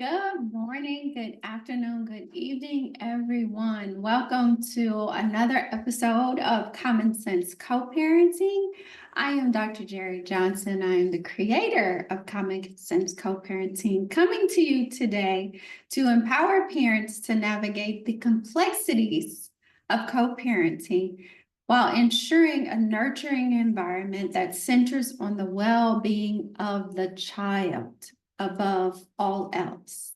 Good morning, good afternoon, good evening, everyone. Welcome to another episode of Common Sense Co-Parenting. I am Dr. Jerry Johnson. I am the creator of Common Sense Co-Parenting, coming to you today to empower parents to navigate the complexities of co-parenting while ensuring a nurturing environment that centers on the well-being of the child above all else.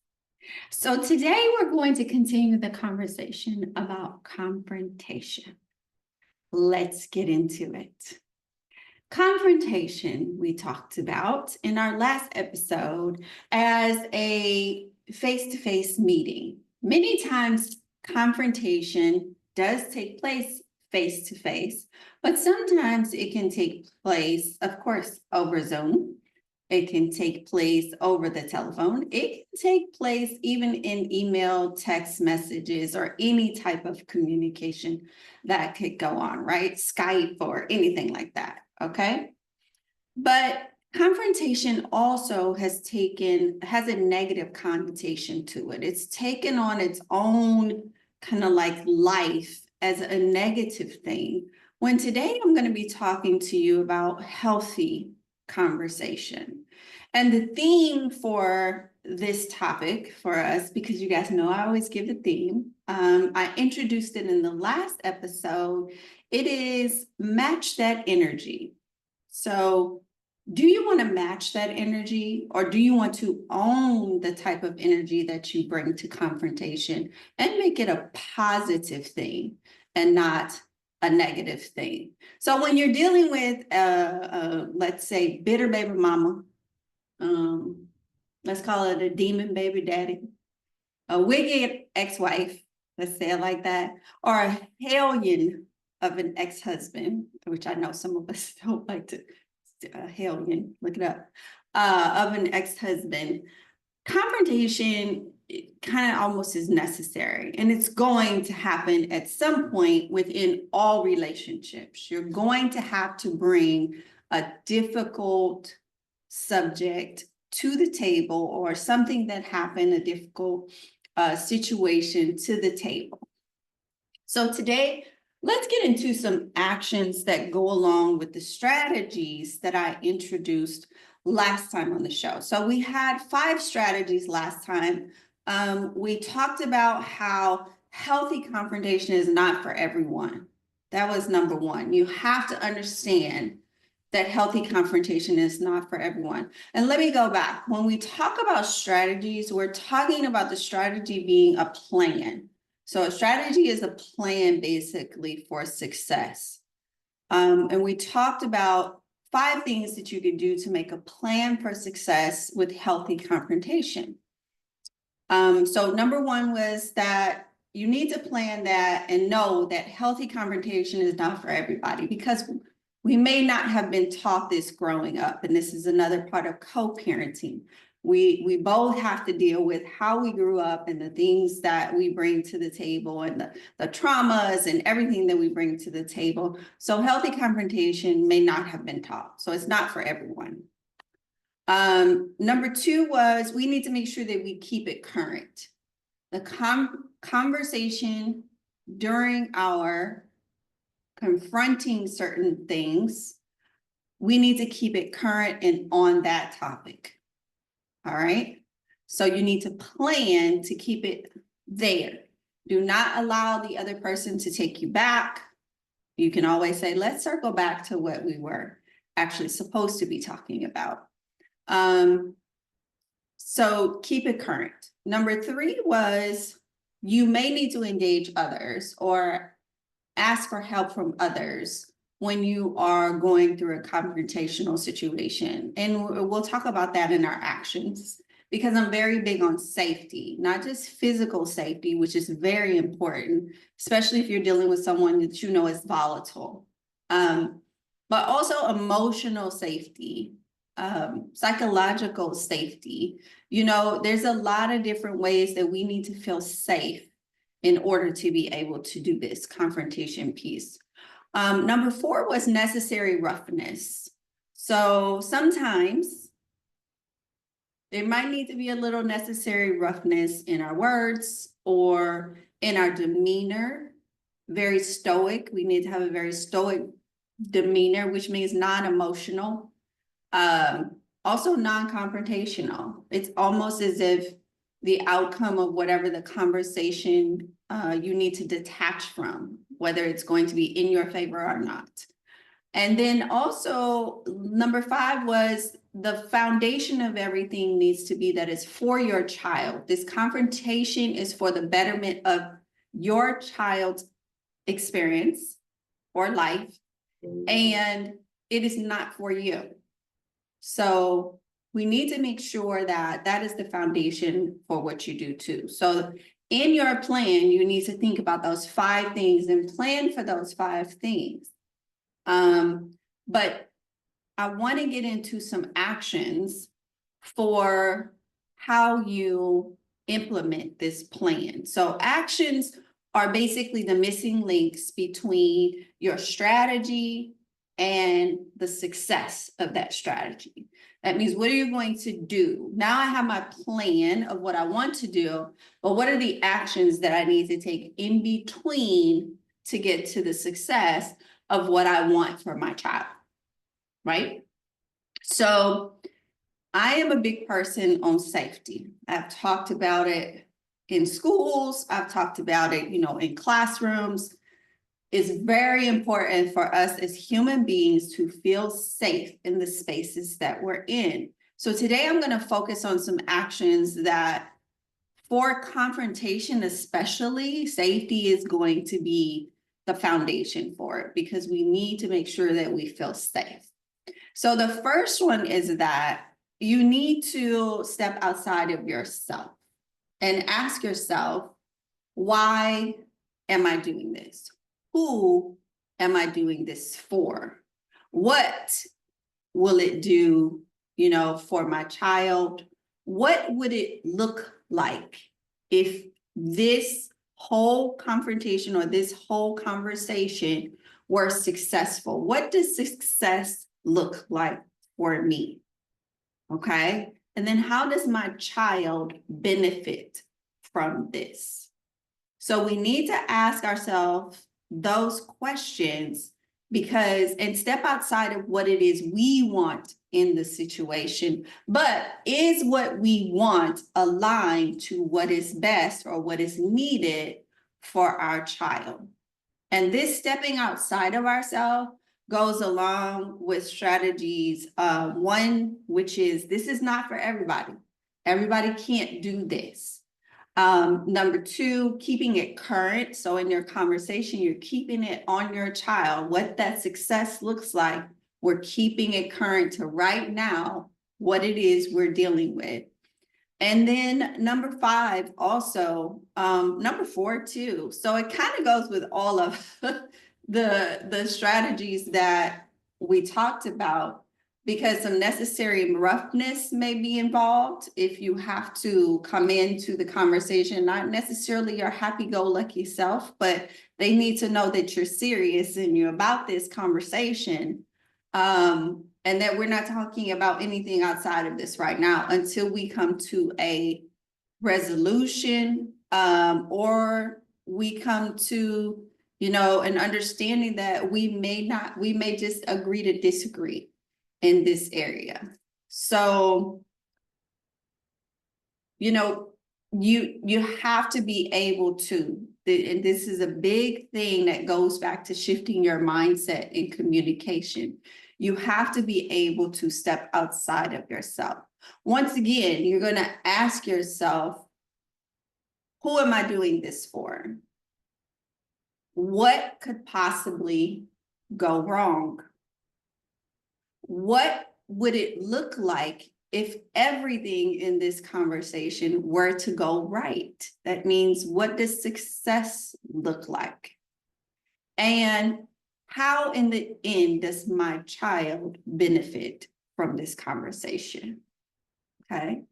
So today we're going to continue the conversation about confrontation. Let's get into it. Confrontation, we talked about in our last episode as a face-to-face meeting. Many times confrontation does take place face-to-face, but sometimes it can take place, of course, over Zoom. It can take place over the telephone. It can take place even in email, text messages, or any type of communication that could go on, right? Skype or anything like that, okay? But confrontation also has a negative connotation to it. It's taken on its own kind of like life as a negative thing. When today I'm going to be talking to you about healthy conversation. And the theme for this topic for us, because you guys know I always give the theme, I introduced it in the last episode. It is match that energy. So do you want to match that energy, or do you want to own the type of energy that you bring to confrontation and make it a positive thing and not a negative thing? So when you're dealing with, let's say, bitter baby mama, let's call it a demon baby daddy, a wicked ex-wife, let's say it like that, or a hellion of an ex-husband, which I know some of us don't like to, hellion, look it up, of an ex-husband. Confrontation kind of almost is necessary, and it's going to happen at some point within all relationships. You're going to have to bring a difficult subject to the table, or something that happened, a difficult situation to the table. So today, let's get into some actions that go along with the strategies that I introduced last time on the show. So we had 5 strategies last time. We talked about how healthy confrontation is not for everyone. That was number 1. You have to understand that healthy confrontation is not for everyone. And let me go back. When we talk about strategies, we're talking about the strategy being a plan. So a strategy is a plan basically for success. And we talked about 5 things that you can do to make a plan for success with healthy confrontation. So number 1 was that you need to plan that and know that healthy confrontation is not for everybody, because we may not have been taught this growing up. And this is another part of co-parenting. We both have to deal with how we grew up and the things that we bring to the table, and the traumas and everything that we bring to the table. So healthy confrontation may not have been taught. So it's not for everyone. Number 2 was we need to make sure that we keep it current. The conversation during our confronting certain things, we need to keep it current and on that topic. All right. So you need to plan to keep it there. Do not allow the other person to take you back. You can always say, let's circle back to what we were actually supposed to be talking about. So keep it current. Number 3 was you may need to engage others or ask for help from others when you are going through a confrontational situation. And we'll talk about that in our actions, because I'm very big on safety, not just physical safety, which is very important, especially if you're dealing with someone that you know is volatile, but also emotional safety, psychological safety. You know, there's a lot of different ways that we need to feel safe in order to be able to do this confrontation piece. Number 4 was necessary roughness. So sometimes There might need to be a little necessary roughness in our words or in our demeanor. Very stoic. We need to have a very stoic demeanor, which means non-emotional. Also non-confrontational. It's almost as if the outcome of whatever the conversation you need to detach from, whether it's going to be in your favor or not. And then also number 5 was the foundation of everything needs to be that it's for your child. This confrontation is for the betterment of your child's experience or life, and it is not for you. So we need to make sure that that is the foundation for what you do too. So in your plan, you need to think about those 5 things and plan for those 5 things. But I want to get into some actions for how you implement this plan. So actions are basically the missing links between your strategy and the success of that strategy. That means, what are you going to do? Now I have my plan of what I want to do, but what are the actions that I need to take in between to get to the success of what I want for my child, right? So I am a big person on safety. I've talked about it in schools. I've talked about it, in classrooms. It's very important for us as human beings to feel safe in the spaces that we're in. So today I'm going to focus on some actions that, for confrontation especially, safety is going to be the foundation for it, because we need to make sure that we feel safe. So the first one is that you need to step outside of yourself and ask yourself, why am I doing this? Who am I doing this for? What will it do, for my child? What would it look like if this whole confrontation or this whole conversation were successful? What does success look like for me? Okay. And then how does my child benefit from this? So we need to ask ourselves those questions, and step outside of what it is we want in the situation, but is what we want aligned to what is best or what is needed for our child? And this stepping outside of ourselves goes along with strategies. One, which is, this is not for everybody. Everybody can't do this. Number 2, keeping it current. So in your conversation, you're keeping it on your child, what that success looks like. We're keeping it current to right now, what it is we're dealing with. And then number 5, also, number 4 too. So it kind of goes with all of the strategies that we talked about, because some necessary roughness may be involved if you have to come into the conversation, not necessarily your happy-go-lucky self, but they need to know that you're serious and you're about this conversation. And that we're not talking about anything outside of this right now until we come to a resolution, or we come to, an understanding that we may just agree to disagree in this area. So, you have to be able to, and this is a big thing that goes back to shifting your mindset in communication. You have to be able to step outside of yourself. Once again, you're going to ask yourself, who am I doing this for? What could possibly go wrong? What would it look like if everything in this conversation were to go right? That means, what does success look like? And how in the end does my child benefit from this conversation? Okay.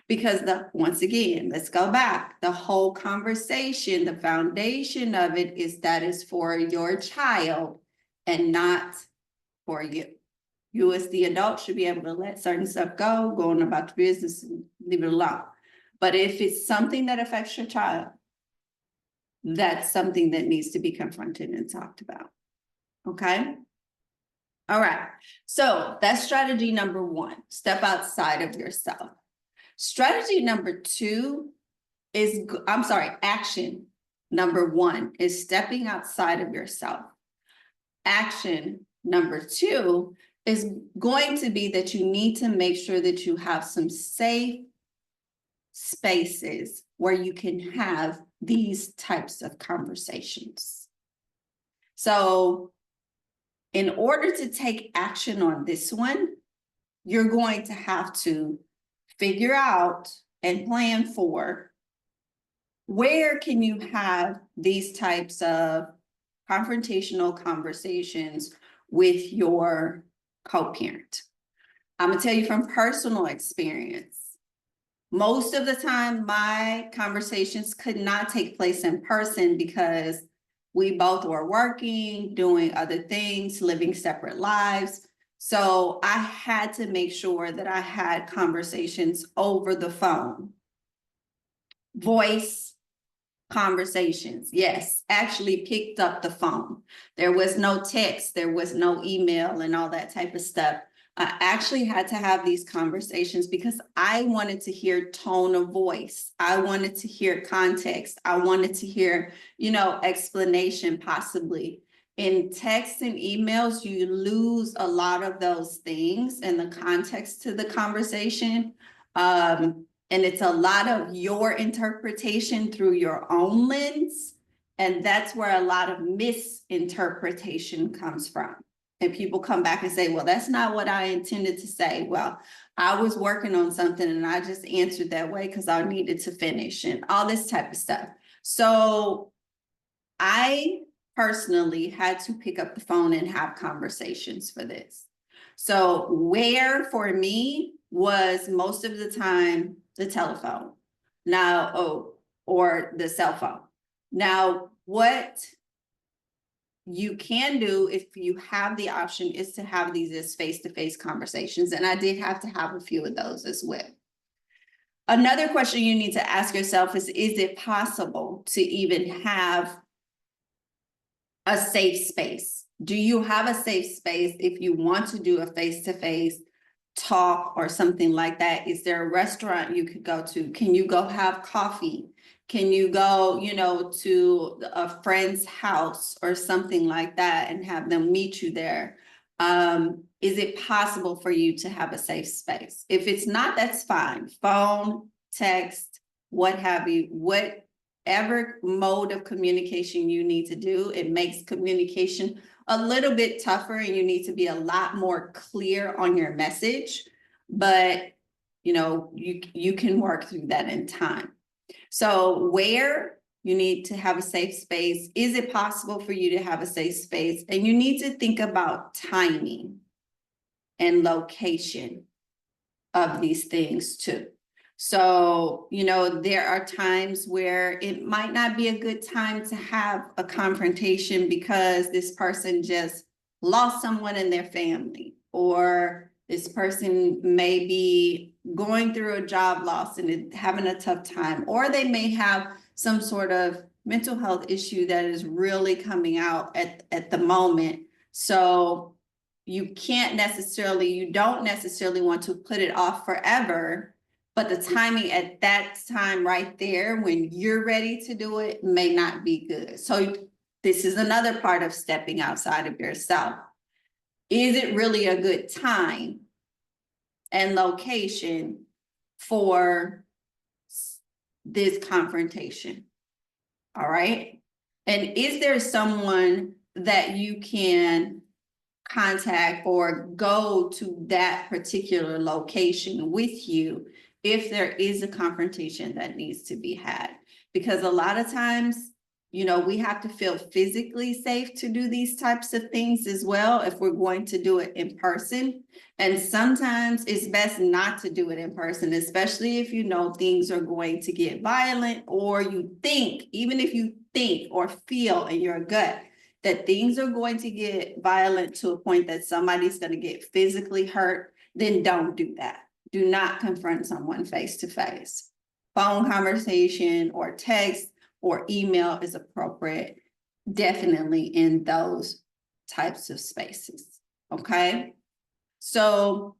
Because once again, let's go back. The whole conversation, the foundation of it is that is for your child and not for you. You as the adult should be able to let certain stuff go on about the business and leave it alone. But if it's something that affects your child, that's something that needs to be confronted and talked about. Okay? All right. So that's strategy number one, step outside of yourself. Strategy number two is, action number one is stepping outside of yourself. Action number two is going to be that you need to make sure that you have some safe spaces where you can have these types of conversations. So in order to take action on this one, you're going to have to figure out and plan for where can you have these types of confrontational conversations with your co-parent. I'm gonna tell you from personal experience, most of the time my conversations could not take place in person because we both were working, doing other things, living separate lives. So I had to make sure that I had conversations over the phone. Voice conversations, yes, actually picked up the phone. There was no text, there was no email and all that type of stuff. I actually had to have these conversations because I wanted to hear tone of voice. I wanted to hear context. I wanted to hear, explanation possibly. In text and emails, you lose a lot of those things and the context to the conversation. And it's a lot of your interpretation through your own lens. And that's where a lot of misinterpretation comes from. And people come back and say, well, that's not what I intended to say. Well, I was working on something and I just answered that way because I needed to finish and all this type of stuff. So I personally had to pick up the phone and have conversations for this. So where for me was most of the time the telephone now, or the cell phone. Now, what you can do if you have the option is to have these as face-to-face conversations. And I did have to have a few of those as well. Another question you need to ask yourself is it possible to even have a safe space? Do you have a safe space if you want to do a face-to-face talk or something like that? Is there a restaurant you could go to? Can you go have coffee? Can you go, to a friend's house or something like that and have them meet you there? Is it possible for you to have a safe space? If it's not, that's fine. Phone, text, what have you, whatever mode of communication you need to do, it makes communication a little bit tougher and you need to be a lot more clear on your message, but you can work through that in time. So where you need to have a safe space, is it possible for you to have a safe space? And you need to think about timing and location of these things too. So, there are times where it might not be a good time to have a confrontation because this person just lost someone in their family, or this person may be going through a job loss and having a tough time, or they may have some sort of mental health issue that is really coming out at the moment. So you don't necessarily want to put it off forever, but the timing at that time right there when you're ready to do it may not be good. So this is another part of stepping outside of yourself. Is it really a good time and location for this confrontation? All right. And is there someone that you can contact or go to that particular location with you if there is a confrontation that needs to be had? Because a lot of times, we have to feel physically safe to do these types of things as well if we're going to do it in person. And sometimes it's best not to do it in person, especially if things are going to get violent, or even if you think or feel in your gut that things are going to get violent to a point that somebody's going to get physically hurt, then don't do that. Do not confront someone face to face. Phone conversation or text or email is appropriate, definitely in those types of spaces. Okay. So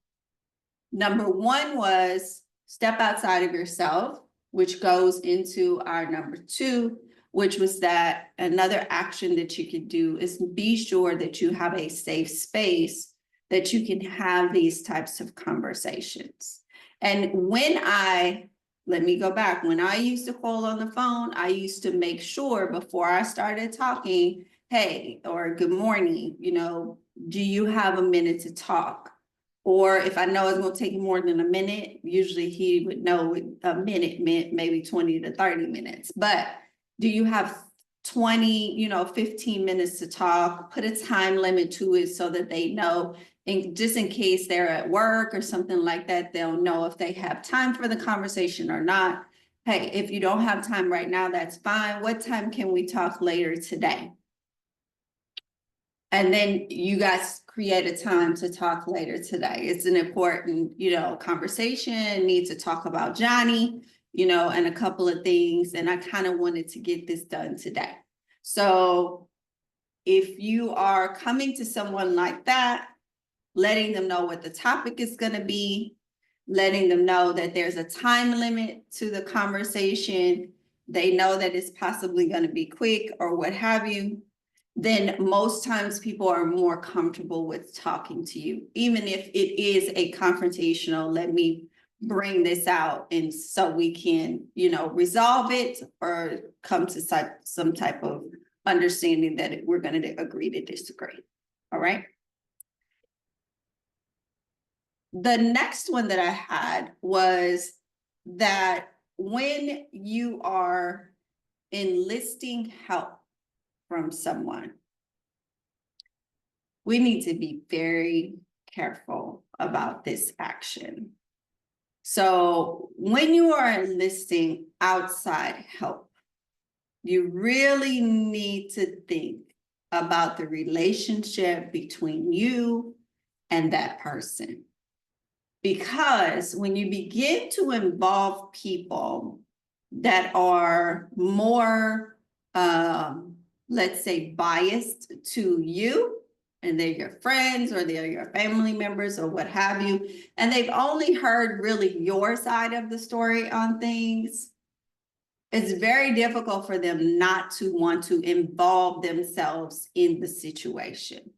number one was step outside of yourself, which goes into our number two, which was that another action that you could do is be sure that you have a safe space that you can have these types of conversations. And let me go back, when I used to call on the phone, I used to make sure before I started talking, hey, or good morning, do you have a minute to talk? Or if I know it's going to take more than a minute, usually he would know a minute meant maybe 20 to 30 minutes. But do you have 20, 15 minutes to talk? Put a time limit to it so that they know, and just in case they're at work or something like that, they'll know if they have time for the conversation or not. Hey, if you don't have time right now, that's fine. What time can we talk later today? And then you guys create a time to talk later today. It's an important, conversation. Need to talk about Johnny, and a couple of things. And I kind of wanted to get this done today. So if you are coming to someone like that, letting them know what the topic is going to be, letting them know that there's a time limit to the conversation, they know that it's possibly going to be quick or what have you, then most times people are more comfortable with talking to you, even if it is a confrontational, let me bring this out and so we can, resolve it or come to some type of understanding that we're going to agree to disagree. All right. The next one that I had was that when you are enlisting help from someone, we need to be very careful about this action. So when you are enlisting outside help, you really need to think about the relationship between you and that person. Because when you begin to involve people that are more, let's say, biased to you, and they're your friends or they're your family members or what have you, and they've only heard really your side of the story on things, it's very difficult for them not to want to involve themselves in the situation.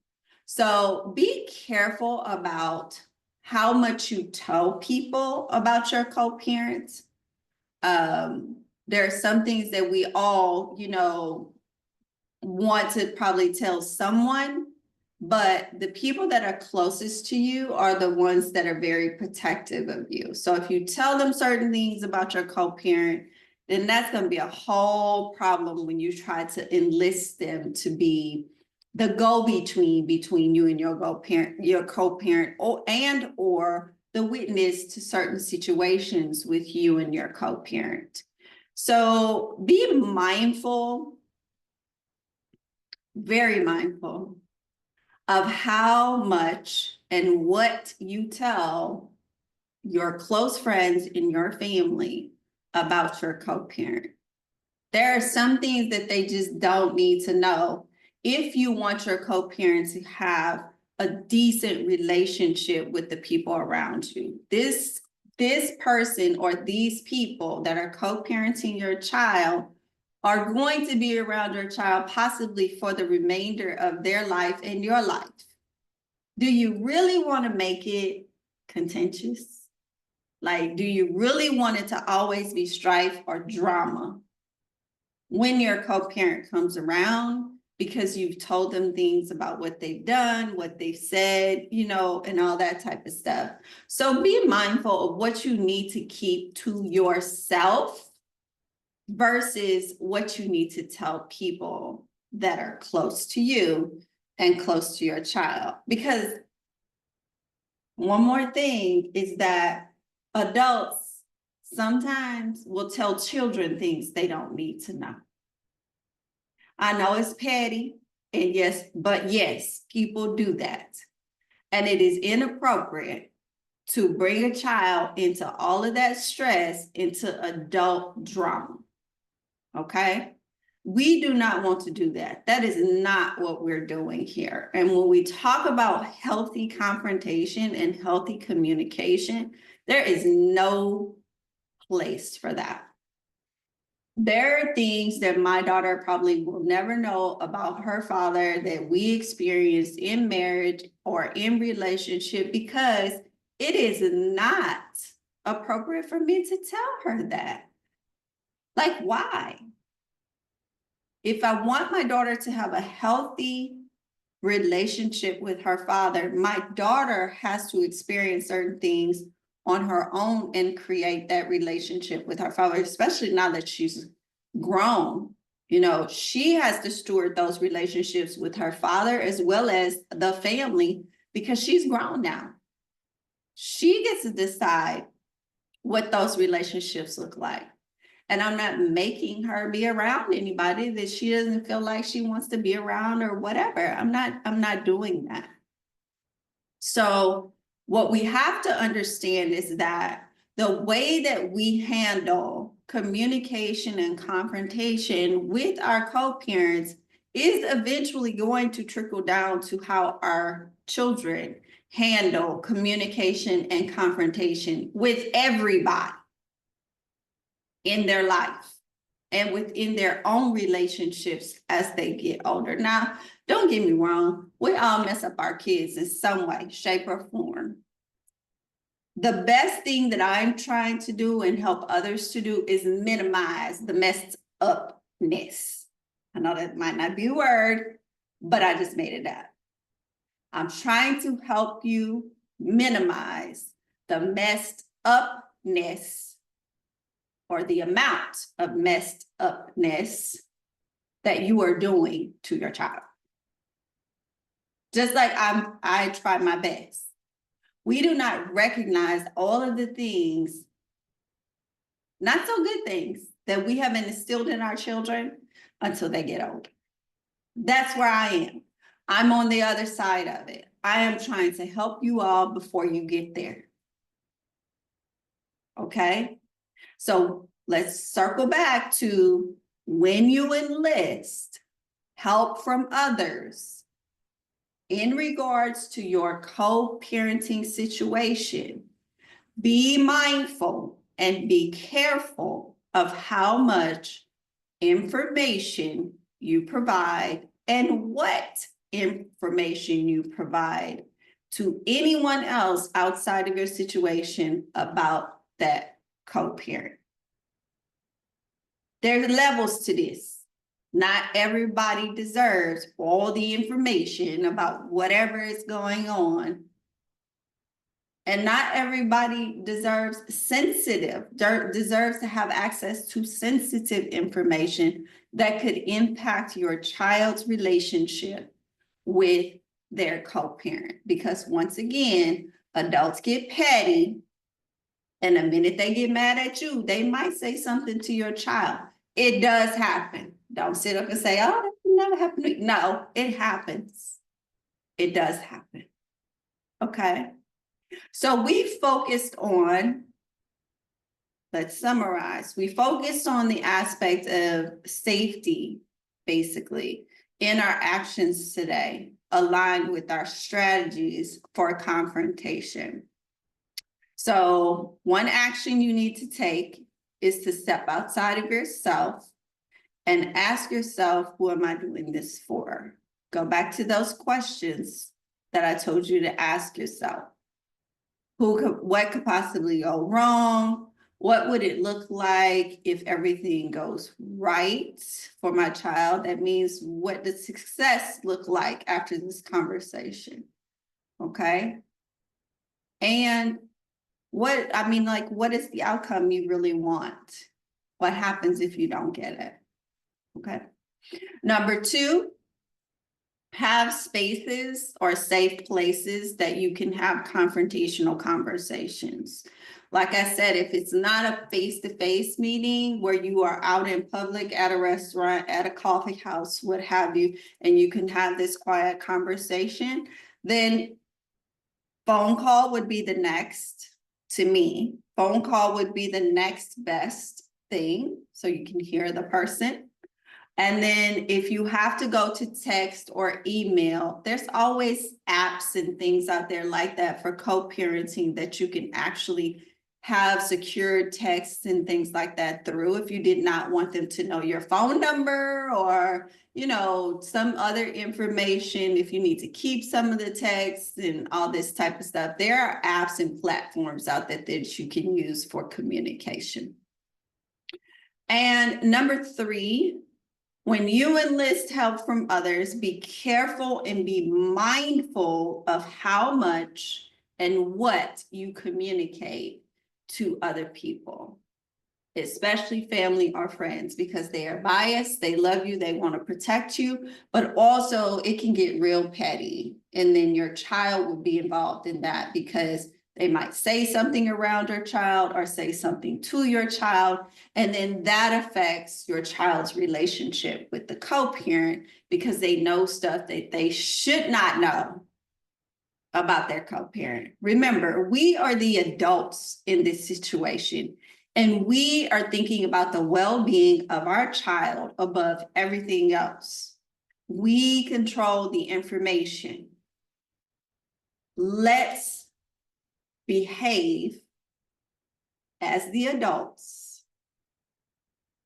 So be careful about how much you tell people about your co-parents. There are some things that we all, want to probably tell someone, but the people that are closest to you are the ones that are very protective of you. So if you tell them certain things about your co-parent, then that's going to be a whole problem when you try to enlist them to be the go-between between you and your co-parent, or the witness to certain situations with you and your co-parent. So be mindful, very mindful of how much and what you tell your close friends in your family about your co-parent. There are some things that they just don't need to know if you want your co-parent to have a decent relationship with the people around you. This person or these people that are co-parenting your child are going to be around your child possibly for the remainder of their life and your life. Do you really want to make it contentious? Like, do you really want it to always be strife or drama when your co-parent comes around because you've told them things about what they've done, what they've said, and all that type of stuff? So be mindful of what you need to keep to yourself versus what you need to tell people that are close to you and close to your child. Because one more thing is that adults sometimes will tell children things they don't need to know. I know it's petty. And yes, but yes, people do that. And it is inappropriate to bring a child into all of that stress into adult drama. Okay? We do not want to do that. That is not what we're doing here. And when we talk about healthy confrontation and healthy communication, there is no place for that. There are things that my daughter probably will never know about her father that we experienced in marriage or in relationship, because it is not appropriate for me to tell her that. Like, why? If I want my daughter to have a healthy relationship with her father, my daughter has to experience certain things on her own and create that relationship with her father, especially now that she's grown. You know, she has to steward those relationships with her father as well as the family, because she's grown now. She gets to decide what those relationships look like. And I'm not making her be around anybody that she doesn't feel like she wants to be around or whatever. I'm not doing that. So what we have to understand is that the way that we handle communication and confrontation with our co-parents is eventually going to trickle down to how our children handle communication and confrontation with everybody in their life and within their own relationships as they get older. Now, don't get me wrong, we all mess up our kids in some way, shape, or form. The best thing that I'm trying to do and help others to do is minimize the messed upness. I know that might not be a word, but I just made it up. I'm trying to help you minimize the messed upness or the amount of messed upness that you are doing to your child. Just like I try my best. We do not recognize all of the things, not so good things, that we have instilled in our children until they get older. That's where I am. I'm on the other side of it. I am trying to help you all before you get there. Okay? So let's circle back to when you enlist help from others in regards to your co-parenting situation. Be mindful and be careful of how much information you provide and what information you provide to anyone else outside of your situation about that co-parent. There's levels to this. Not everybody deserves all the information about whatever is going on. And not everybody deserves to have access to sensitive information that could impact your child's relationship with their co-parent. Because once again, adults get petty, and the minute they get mad at you, they might say something to your child. It does happen. Don't sit up and say, oh, that never happened to me. No, it happens. It does happen. Okay. So we focused on, let's summarize, we focused on the aspect of safety, basically, in our actions today, aligned with our strategies for confrontation. So one action you need to take is to step outside of yourself and ask yourself, who am I doing this for? Go back to those questions that I told you to ask yourself. What could possibly go wrong? What would it look like if everything goes right for my child? That means, what does success look like after this conversation? Okay. And what is the outcome you really want? What happens if you don't get it? Okay. Number 2, have spaces or safe places that you can have confrontational conversations. Like I said, if it's not a face-to-face meeting where you are out in public at a restaurant, at a coffee house, what have you, and you can have this quiet conversation, then phone call would be the next, to me. Phone call would be the next best thing, so you can hear the person. And then if you have to go to text or email, there's always apps and things out there like that for co-parenting that you can actually have secure texts and things like that through if you did not want them to know your phone number or, you know, some other information, if you need to keep some of the texts and all this type of stuff. There are apps and platforms out there that you can use for communication. And number 3, when you enlist help from others, be careful and be mindful of how much and what you communicate to other people, especially family or friends, because they are biased, they love you, they want to protect you, but also it can get real petty. And then your child will be involved in that because they might say something around your child or say something to your child. And then that affects your child's relationship with the co-parent because they know stuff that they should not know about their co-parent. Remember, we are the adults in this situation, and we are thinking about the well-being of our child above everything else. We control the information. Let's behave as the adults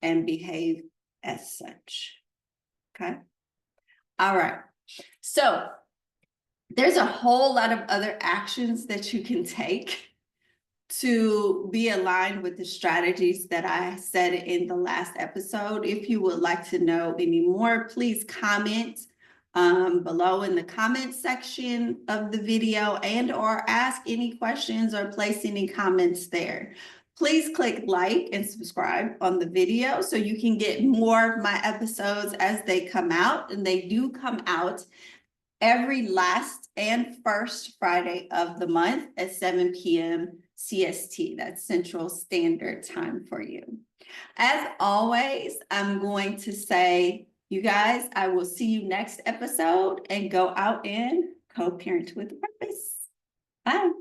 and behave as such. Okay. All right. So there's a whole lot of other actions that you can take to be aligned with the strategies that I said in the last episode. If you would like to know any more, please comment below in the comment section of the video and or ask any questions or place any comments there. Please click like and subscribe on the video so you can get more of my episodes as they come out, and they do come out every last and first Friday of the month at 7 p.m. CST. That's Central Standard Time for you. As always, I'm going to say, you guys, I will see you next episode, and go out and co-parent with purpose. Bye.